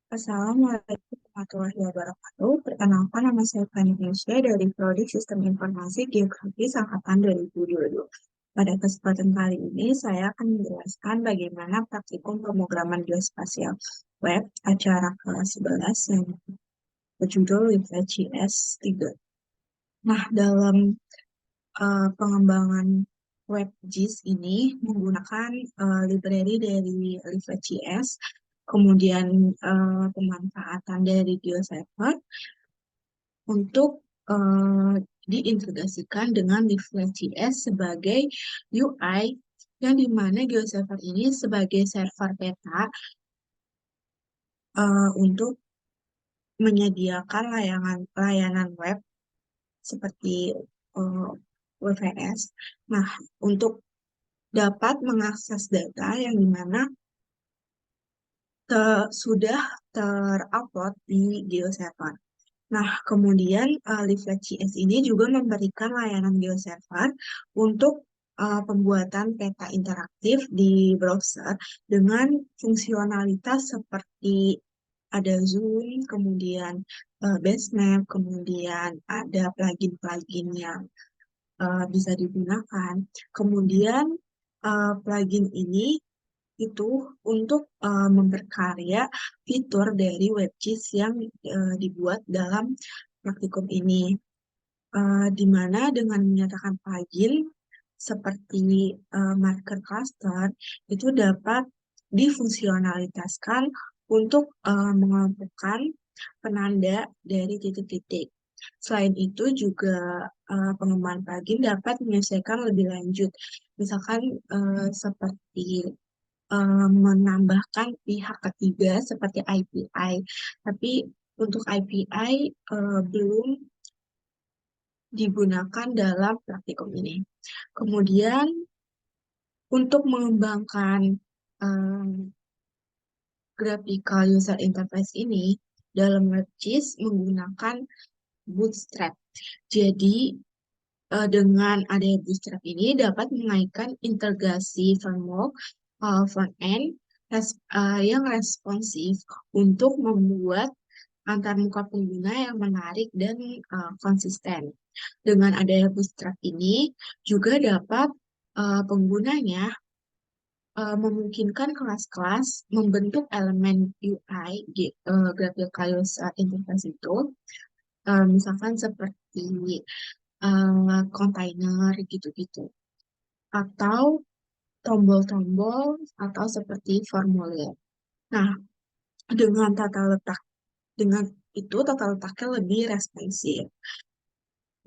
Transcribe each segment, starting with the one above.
Assalamualaikum warahmatullahi wabarakatuh. Perkenalkan, nama saya Fani Indonesia dari Prodi Sistem Informasi Geografis Angkatan 2022. Pada kesempatan kali ini, saya akan menjelaskan bagaimana praktikum pemrograman geospasial web acara kelas 11 yang berjudul LibreGIS 3. Nah, dalam pengembangan web GIS ini menggunakan library dari LibreGIS, kemudian pemanfaatan dari GeoCipher untuk eh, diintegrasikan dengan LibreGIS sebagai UI, yang dimana GeoCipher ini sebagai server peta untuk menyediakan layanan web seperti eh, WVS. Nah, untuk dapat mengakses data yang dimana sudah terupload di GeoServer. Nah, kemudian LibreGIS ini juga memberikan layanan GeoServer untuk pembuatan peta interaktif di browser dengan fungsionalitas seperti ada zoom, kemudian basemap, kemudian ada plugin-plugin yang bisa digunakan. Kemudian plugin ini itu untuk memperkarya fitur dari WebGIS yang dibuat dalam praktikum ini. Di mana dengan menyatakan plugin seperti marker cluster itu dapat difungsionalitaskan untuk mengelompokkan penanda dari titik-titik. Selain itu juga pengembangan plugin dapat menyelesaikan lebih lanjut, misalkan seperti menambahkan pihak ketiga seperti IPI. Tapi untuk IPI belum digunakan dalam praktikum ini. Kemudian untuk mengembangkan um, graphical user interface ini dalam WebGIS menggunakan Bootstrap. Jadi dengan adanya Bootstrap ini dapat mengaitkan integrasi framework front-end yang responsif untuk membuat antarmuka pengguna yang menarik dan konsisten. Dengan adanya Bootstrap ini juga dapat penggunanya memungkinkan kelas-kelas membentuk elemen UI graphical user interface itu, misalkan seperti kontainer gitu-gitu, atau tombol-tombol atau seperti formulir. Nah, dengan tata letak dengan itu tata letaknya lebih responsif.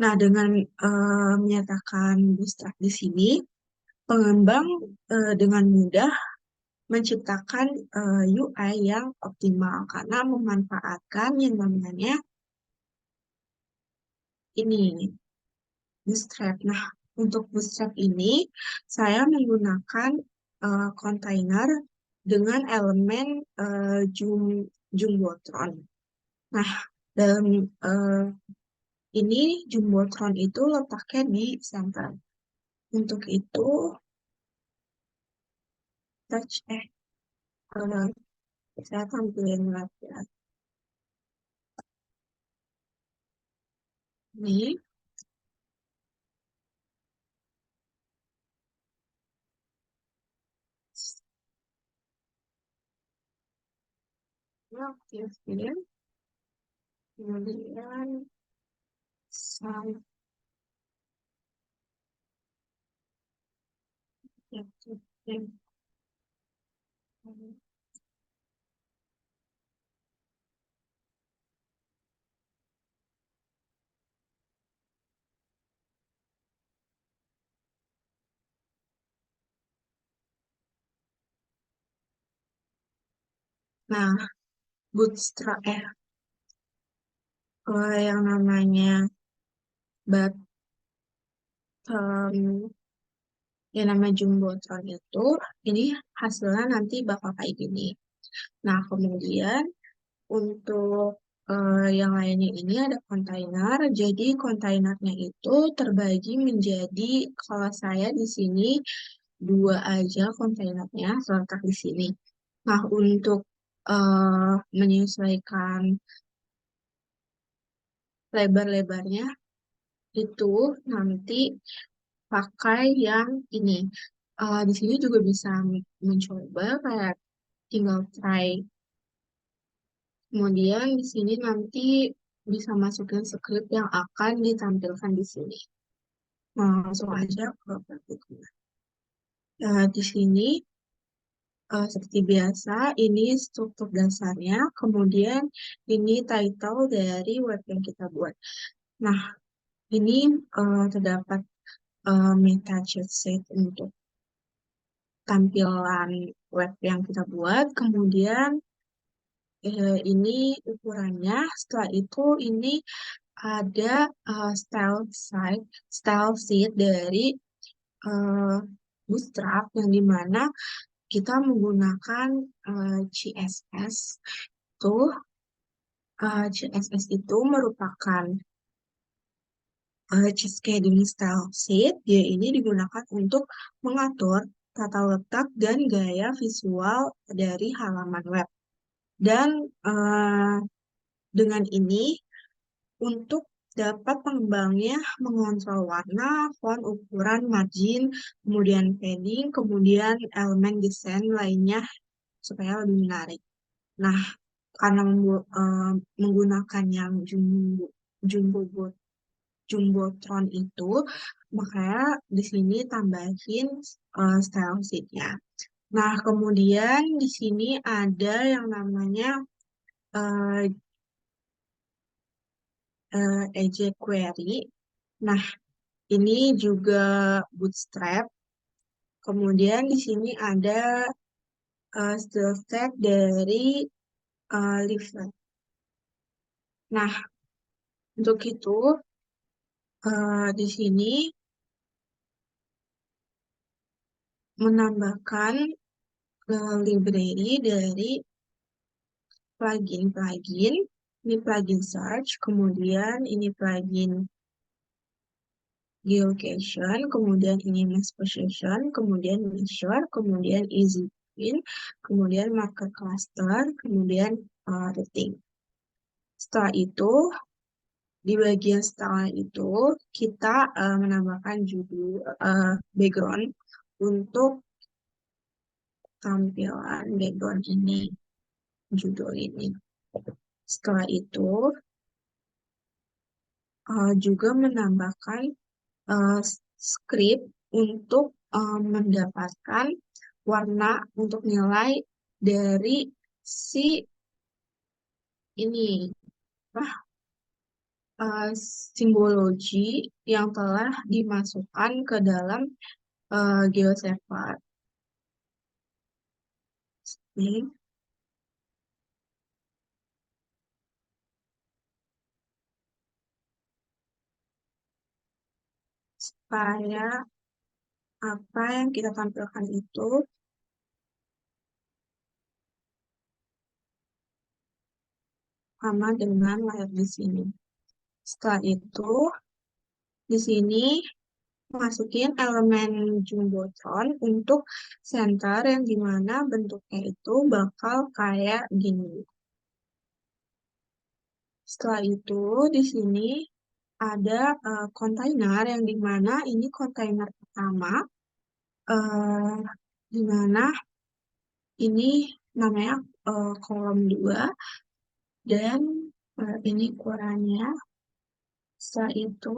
Nah, dengan menyatakan bootstrap di sini, pengembang dengan mudah menciptakan UI yang optimal karena memanfaatkan yang namanya ini bootstrap. Nah, untuk bootstrap ini saya menggunakan kontainer dengan elemen Jumbotron. Nah, dalam ini Jumbotron itu letaknya di center. Untuk itu, touch eh, saya tampilin lagi ya. Ini, ya, aktifin. Kemudian, saya aktifin. Nah, bootstrap yang namanya bottom yang namanya Jumbotron itu, ini hasilnya nanti bakal kayak gini. Nah, kemudian untuk yang lainnya ini ada kontainer. Jadi kontainernya itu terbagi menjadi, kalau saya di sini dua aja kontainernya terletak di sini. Nah, untuk menyesuaikan lebar-lebarnya itu nanti pakai yang ini. Di sini juga bisa mencoba kayak tinggal try. Kemudian di sini nanti bisa masukin script yang akan ditampilkan di sini. Nah, langsung aja ke praktiknya. Di sini seperti biasa, ini struktur dasarnya, kemudian ini title dari web yang kita buat. Nah, ini terdapat meta sheet untuk tampilan web yang kita buat, kemudian ini ukurannya, setelah itu ini ada style sheet dari eh, Bootstrap yang dimana kita menggunakan CSS. Tuh, CSS itu merupakan scheduling style sheet. Dia ini digunakan untuk mengatur tata letak dan gaya visual dari halaman web. Dan dengan ini, untuk dapat pengembangnya mengontrol warna, font, ukuran, margin, kemudian padding, kemudian elemen desain lainnya supaya lebih menarik. Nah, karena menggunakan yang jumbo jumbotron itu, makanya di sini tambahin style sheet-nya. Nah, kemudian di sini ada yang namanya uh, eject query. Nah, ini juga bootstrap. Kemudian di sini ada style set dari leaflet. Nah, untuk itu di sini menambahkan library dari plugin. Ini plugin search, kemudian ini plugin geolocation, kemudian ini mass position, kemudian measure, kemudian easy pin, kemudian marker cluster, kemudian routing. Setelah itu, di bagian setelah itu, kita menambahkan judul background untuk tampilan background ini, judul ini. Setelah itu, juga menambahkan script untuk mendapatkan warna untuk nilai dari si ini simbologi yang telah dimasukkan ke dalam GeoCepher. Ini supaya apa yang kita tampilkan itu sama dengan layar di sini. Setelah itu, di sini masukin elemen jumbotron untuk center yang dimana bentuknya itu bakal kayak gini. Setelah itu, di sini ada kontainer yang dimana ini kontainer pertama, uh, dimana ini namanya kolom 2 dan ini ukurannya. Setelah itu,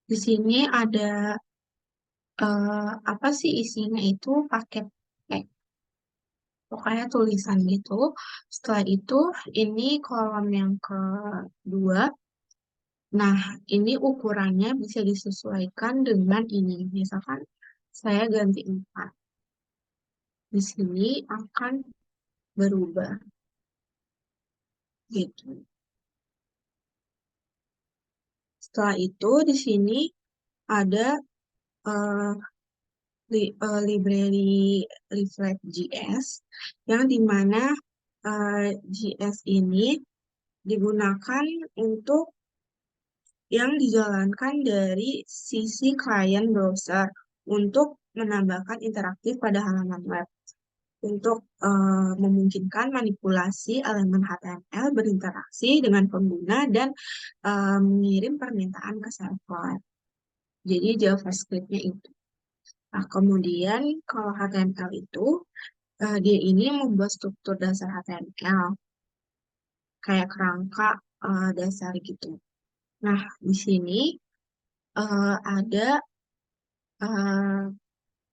di sini ada apa sih isinya itu paket teks. Pokoknya tulisan gitu. Setelah itu, ini kolom yang kedua. Nah, ini ukurannya bisa disesuaikan dengan ini. Misalkan saya ganti 4. Di sini akan berubah. Gitu. Setelah itu, di sini ada uh, library Reflect.js yang dimana JS ini digunakan untuk yang dijalankan dari sisi klien browser untuk menambahkan interaktif pada halaman web. untuk memungkinkan manipulasi elemen HTML berinteraksi dengan pengguna dan mengirim permintaan ke server. Jadi JavaScript-nya itu. Nah, kemudian kalau HTML itu, dia ini membuat struktur dasar HTML, kayak kerangka dasar gitu. Nah, di sini ada eh,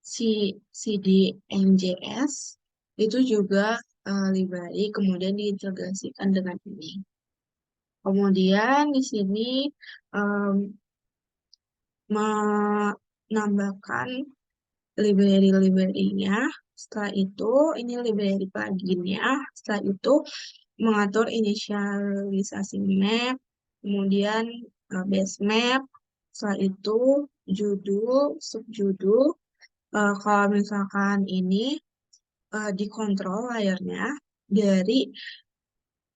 si CDNJS, itu juga library, kemudian diintegrasikan dengan ini. Kemudian di sini em, menambahkan library-library-nya. Setelah itu, ini library plugin-nya. Setelah itu, mengatur inisialisasi map, kemudian base map. Setelah itu, judul, subjudul. Kalau misalkan ini dikontrol layarnya dari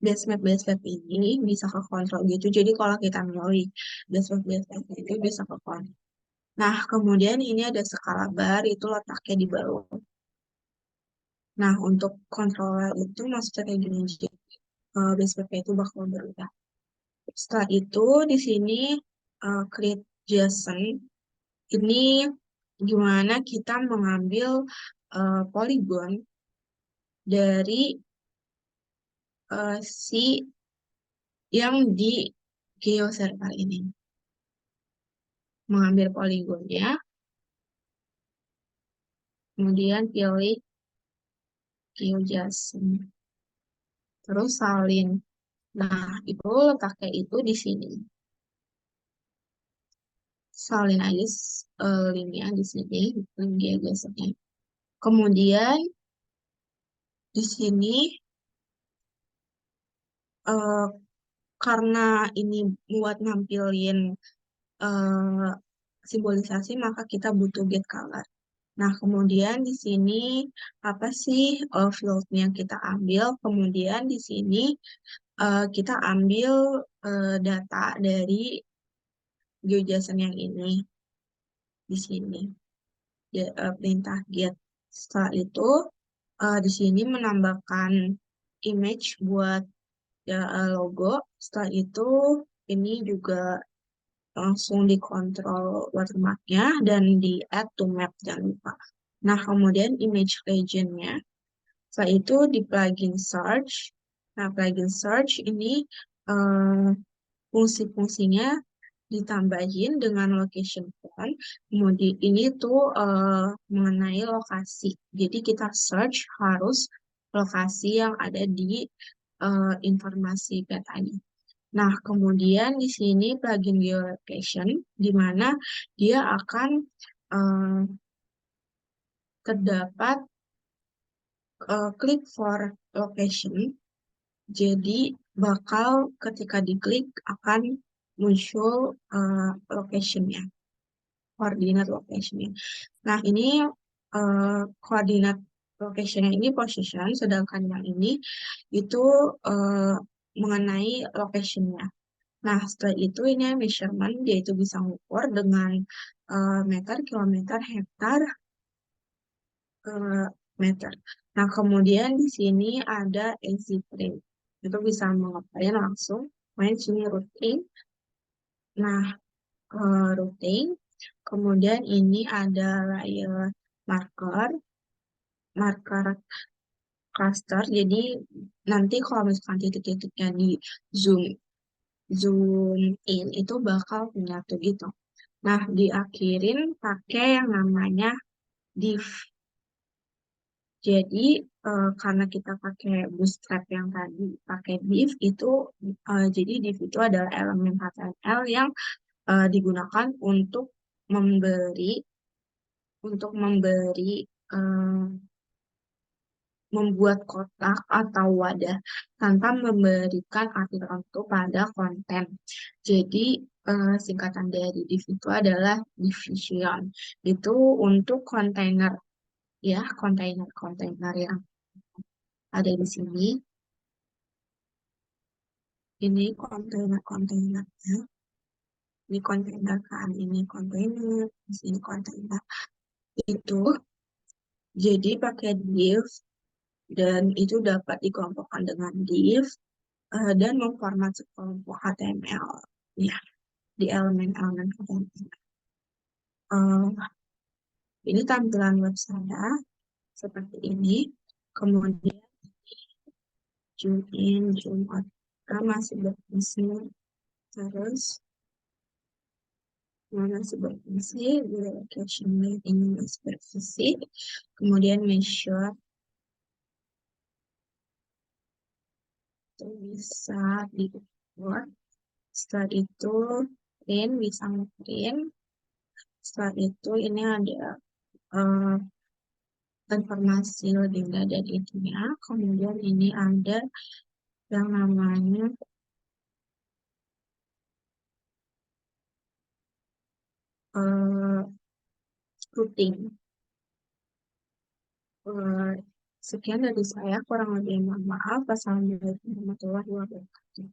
base map ini bisa ke kontrol gitu. Jadi kalau kita milih base map itu bisa ke kontrol. Nah, kemudian ini ada skala bar, itu letaknya di bawah. Nah, untuk controller itu maksudnya kayak gini, jadi base map itu bakal berubah. Setelah itu, di sini create JSON. Ini gimana kita mengambil polygon dari si yang di GeoCircle ini. Mengambil poligonnya, kemudian pilih GeoJSON, terus salin. Nah, itu letaknya itu di sini. Salin aja linknya di sini, link GeoJSON-nya. Kemudian di sini eh, karena ini buat nampilin eh, simbolisasi, maka kita butuh get color. Nah, kemudian di sini apa sih field yang kita ambil? Kemudian di sini kita ambil data dari GeoJSON yang ini di sini. Perintah get. Setelah itu di sini menambahkan image buat logo. Setelah itu ini juga langsung dikontrol watermarknya dan di add to map, jangan lupa. Nah, kemudian image region-nya. Setelah itu di plugin search. Nah, plugin search ini eh, fungsi-fungsinya ditambahin dengan location point. Kemudian ini tuh mengenai lokasi. Jadi kita search harus lokasi yang ada di informasi petanya. Nah, kemudian di sini plugin geolocation, di mana dia akan eh, terdapat click for location. Jadi bakal ketika diklik akan muncul location-nya, koordinat location-nya. Nah, ini koordinat location-nya ini position, sedangkan yang ini itu eh, mengenai location-nya. Nah, setelah itu ini measurement, dia itu bisa ngukur dengan meter, kilometer, hektar, eh, meter. Nah, kemudian di sini ada easy print. Itu bisa mengapain langsung main sini routing. Nah, routing. Kemudian ini ada layer marker, marker cluster. Jadi nanti kalau misalkan titik-titiknya di zoom zoom in itu bakal menyatu gitu. Nah, diakhirin pakai yang namanya div. Jadi, karena kita pakai bootstrap yang tadi pakai div itu, jadi div itu adalah elemen HTML yang digunakan memberi untuk eh, membuat kotak atau wadah tanpa memberikan arti tertentu pada konten. Jadi singkatan dari div itu adalah division. Itu untuk kontainer, ya, kontainer-kontainer yang ada di sini. Ini kontainer-kontainernya. Ini kontainer kan, ini kontainer, di sini kontainer. Itu jadi pakai div. dan itu dapat dikelompokkan dengan div dan memformat sekelompok HTML ya di elemen-elemen HTML. Ini tampilan web saya seperti ini. Kemudian zoom in, zoom out. Kita masih berfungsi terus masih berfungsi di location ini masih berfungsi. Kemudian measure itu bisa diukur. Setelah itu print bisa print. Setelah itu ini ada eh, informasi lebihnya dan intinya. Kemudian ini ada yang namanya eh, routing. Sekian dari saya, kurang lebih mohon maaf. Wassalamualaikum warahmatullahi wabarakatuh.